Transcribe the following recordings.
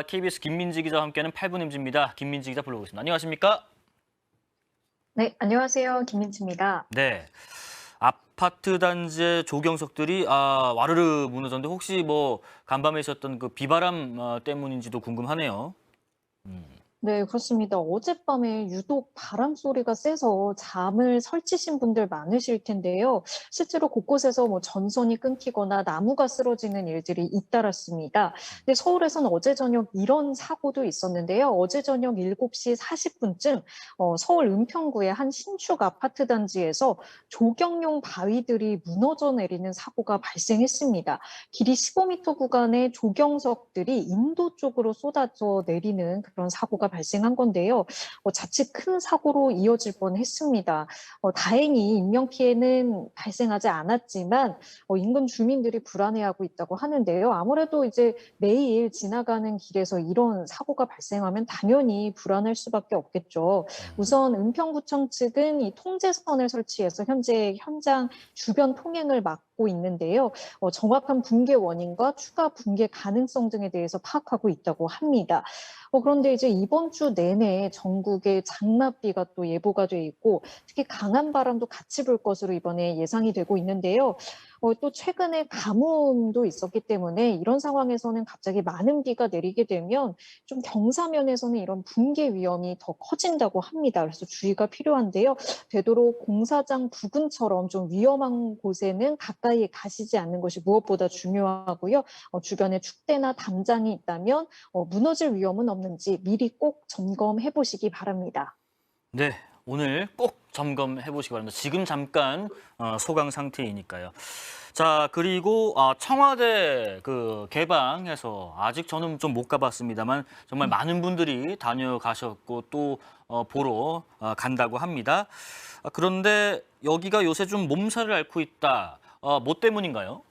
KBS 김민지 기자와 함께하는 8분 엠지입니다. 김민지 기자 불러보겠습니다. 안녕하십니까? 네, 안녕하세요. 김민지입니다. 네. 아파트 단지의 조경석들이 와르르 무너졌는데 혹시 뭐 간밤에 있었던 그 비바람 때문인지도 궁금하네요. 음. 네, 그렇습니다. 어젯밤에 유독 바람 소리가 세서 잠을 설치신 분들 많으실 텐데요. 실제로 곳곳에서 뭐 전선이 끊기거나 나무가 쓰러지는 일들이 잇따랐습니다. 근데 서울에서는 어제 저녁 이런 사고도 있었는데요. 어제 저녁 7시 40분쯤 서울 은평구의 한 신축 아파트 단지에서 조경용 바위들이 무너져 내리는 사고가 발생했습니다. 길이 15m 구간의 조경석들이 인도 쪽으로 쏟아져 내리는 그런 사고가 발생한 건데요. 자칫 큰 사고로 이어질 뻔했습니다. 다행히 인명 피해는 발생하지 않았지만 인근 주민들이 불안해하고 있다고 하는데요. 아무래도 이제 매일 지나가는 길에서 이런 사고가 발생하면 당연히 불안할 수밖에 없겠죠. 우선 은평구청 측은 이 통제선을 설치해서 현재 현장 주변 통행을 막고 있는데요. 정확한 붕괴 원인과 추가 붕괴 가능성 등에 대해서 파악하고 있다고 합니다. 그런데 이제 이번 주 내내 전국에 장맛비가 또 예보가 돼 있고 특히 강한 바람도 같이 불 것으로 이번에 예상이 되고 있는데요. 또 최근에 가뭄도 있었기 때문에 이런 상황에서는 갑자기 많은 비가 내리게 되면 좀 경사면에서는 이런 붕괴 위험이 더 커진다고 합니다. 그래서 주의가 필요한데요. 되도록 공사장 부근처럼 좀 위험한 곳에는 가까이 가시지 않는 것이 무엇보다 중요하고요. 주변에 축대나 담장이 있다면 무너질 위험은 없는지 미리 꼭 점검해 보시기 바랍니다. 네. 오늘 꼭 점검해 보시기 바랍니다. 지금 잠깐 소강 상태이니까요. 자, 그리고 청와대 그 개방해서 아직 저는 좀 못 가봤습니다만 정말 많은 분들이 다녀가셨고 또 보러 간다고 합니다. 그런데 여기가 요새 좀 몸살을 앓고 있다. 뭐 때문인가요?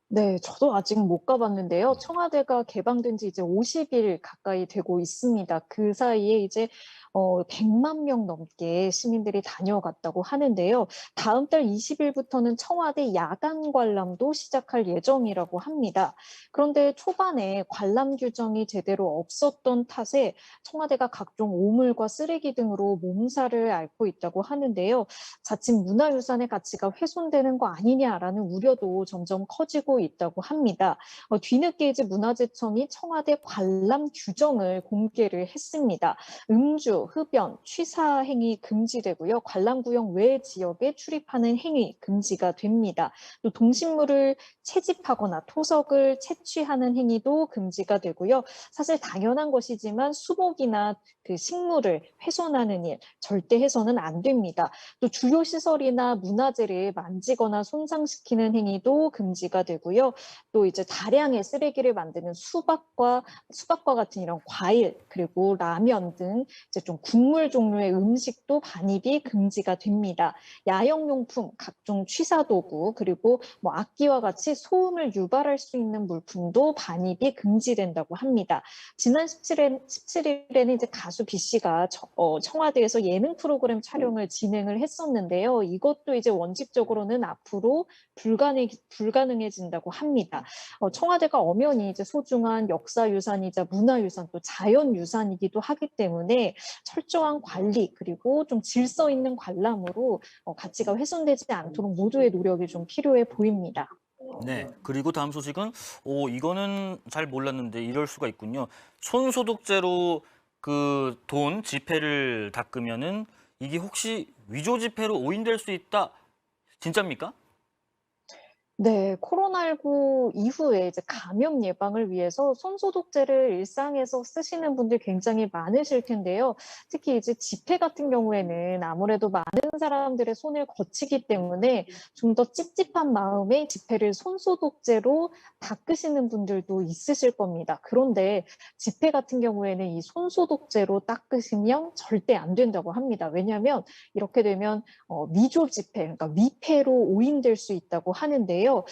네, 저도 아직 못 가봤는데요. 청와대가 개방된 지 이제 50일 가까이 되고 있습니다. 그 사이에 이제 100만 명 넘게 시민들이 다녀갔다고 하는데요. 다음 달 20일부터는 청와대 야간 관람도 시작할 예정이라고 합니다. 그런데 초반에 관람 규정이 제대로 없었던 탓에 청와대가 각종 오물과 쓰레기 등으로 몸살을 앓고 있다고 하는데요. 자칫 문화유산의 가치가 훼손되는 거 아니냐라는 우려도 점점 커지고 있다고 합니다. 뒤늦게 이제 문화재청이 청와대 관람 규정을 공개를 했습니다. 음주, 흡연, 취사 행위 금지되고요. 관람구역 외 지역에 출입하는 행위 금지가 됩니다. 또 동식물을 채집하거나 토석을 채취하는 행위도 금지가 되고요. 사실 당연한 것이지만 수목이나 그 식물을 훼손하는 일 절대 해서는 안 됩니다. 또 주요 시설이나 문화재를 만지거나 손상시키는 행위도 금지가 되고요. 또 이제 다량의 쓰레기를 만드는 수박과 같은 이런 과일 그리고 라면 등 이제 좀 국물 종류의 음식도 반입이 금지가 됩니다. 야영용품, 각종 취사도구 그리고 뭐 악기와 같이 소음을 유발할 수 있는 물품도 반입이 금지된다고 합니다. 지난 17일에는 이제 가수 B 씨가 청와대에서 예능 프로그램 촬영을 진행을 했었는데요. 이것도 이제 원칙적으로는 앞으로 불가능해진다고 합니다. 청와대가 엄연히 이제 소중한 역사유산이자 문화유산 또 자연유산이기도 하기 때문에 철저한 관리 그리고 좀 질서 있는 관람으로 가치가 훼손되지 않도록 모두의 노력이 좀 필요해 보입니다. 네. 그리고 다음 소식은 이거는 잘 몰랐는데 이럴 수가 있군요. 손소독제로 그 돈, 지폐를 닦으면은 이게 혹시 위조 지폐로 오인될 수 있다. 진짜입니까? 네, 코로나19 이후에 이제 감염 예방을 위해서 손소독제를 일상에서 쓰시는 분들 굉장히 많으실 텐데요. 특히 이제 집회 같은 경우에는 아무래도 많은 사람들의 손을 거치기 때문에 좀 더 찝찝한 마음에 집회를 손소독제로 닦으시는 분들도 있으실 겁니다. 그런데 집회 같은 경우에는 이 손소독제로 닦으시면 절대 안 된다고 합니다. 왜냐하면 이렇게 되면 미조 집회, 그러니까 위패로 오인될 수 있다고 하는데요. 있는데요.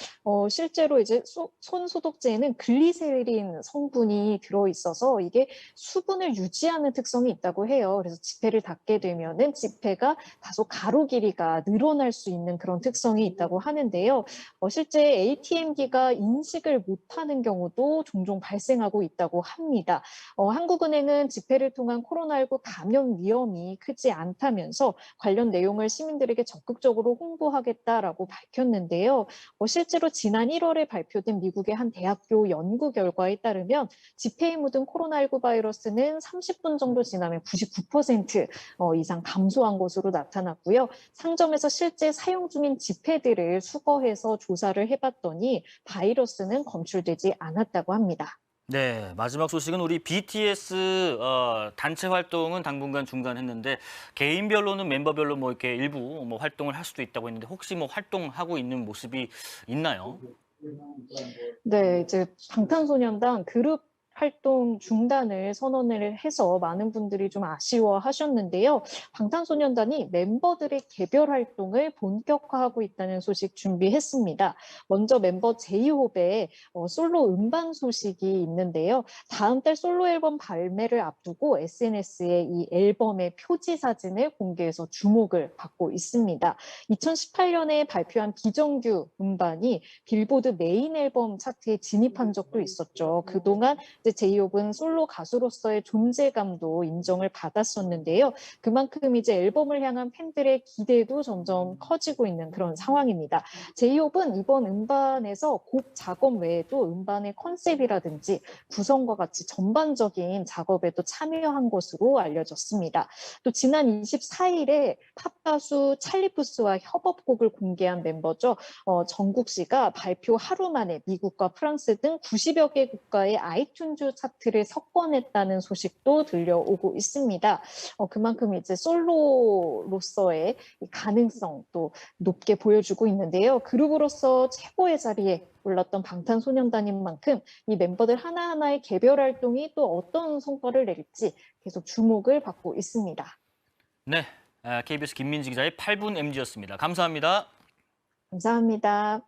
실제로 이제 손 소독제에는 글리세린 성분이 들어있어서 이게 수분을 유지하는 특성이 있다고 해요. 그래서 지폐를 닫게 되면은 지폐가 다소 가로 길이가 늘어날 수 있는 그런 특성이 있다고 하는데요. 실제 ATM기가 인식을 못하는 경우도 종종 발생하고 있다고 합니다. 한국은행은 지폐를 통한 코로나19 감염 위험이 크지 않다면서 관련 내용을 시민들에게 적극적으로 홍보하겠다라고 밝혔는데요. 실제로 지난 1월에 발표된 미국의 한 대학교 연구 결과에 따르면 지폐에 묻은 코로나19 바이러스는 30분 정도 지나면 99% 이상 감소한 것으로 나타났고요. 상점에서 실제 사용 중인 지폐들을 수거해서 조사를 해봤더니 바이러스는 검출되지 않았다고 합니다. 네, 마지막 소식은 우리 BTS 단체 활동은 당분간 중단했는데 개인별로는 멤버별로 뭐 이렇게 일부 뭐 활동을 할 수도 있다고 했는데 혹시 뭐 활동하고 있는 모습이 있나요? 네, 이제 방탄소년단 그룹 활동 중단을 선언을 해서 많은 분들이 좀 아쉬워하셨는데요. 방탄소년단이 멤버들의 개별 활동을 본격화하고 있다는 소식 준비했습니다. 먼저 멤버 제이홉의 솔로 음반 소식이 있는데요. 다음 달 솔로 앨범 발매를 앞두고 SNS에 이 앨범의 표지 사진을 공개해서 주목을 받고 있습니다. 2018년에 발표한 비정규 음반이 빌보드 메인 앨범 차트에 진입한 적도 있었죠. 그동안 이제 제이홉은 솔로 가수로서의 존재감도 인정을 받았었는데요. 그만큼 이제 앨범을 향한 팬들의 기대도 점점 커지고 있는 그런 상황입니다. 제이홉은 이번 음반에서 곡 작업 외에도 음반의 컨셉이라든지 구성과 같이 전반적인 작업에도 참여한 것으로 알려졌습니다. 또 지난 24일에 팝 가수 찰리 푸스와 협업곡을 공개한 멤버죠. 정국 씨가 발표 하루 만에 미국과 프랑스 등 90여 개 국가의 아이튠즈 차트를 석권했다는 소식도 들려오고 있습니다. 그만큼 이제 솔로로서의 가능성도 높게 보여주고 있는데요. 그룹으로서 최고의 자리에 올랐던 방탄소년단인 만큼 이 멤버들 하나하나의 개별 활동이 또 어떤 성과를 낼지 계속 주목을 받고 있습니다. 네, KBS 김민지 기자의 8분 MG였습니다. 감사합니다. 감사합니다.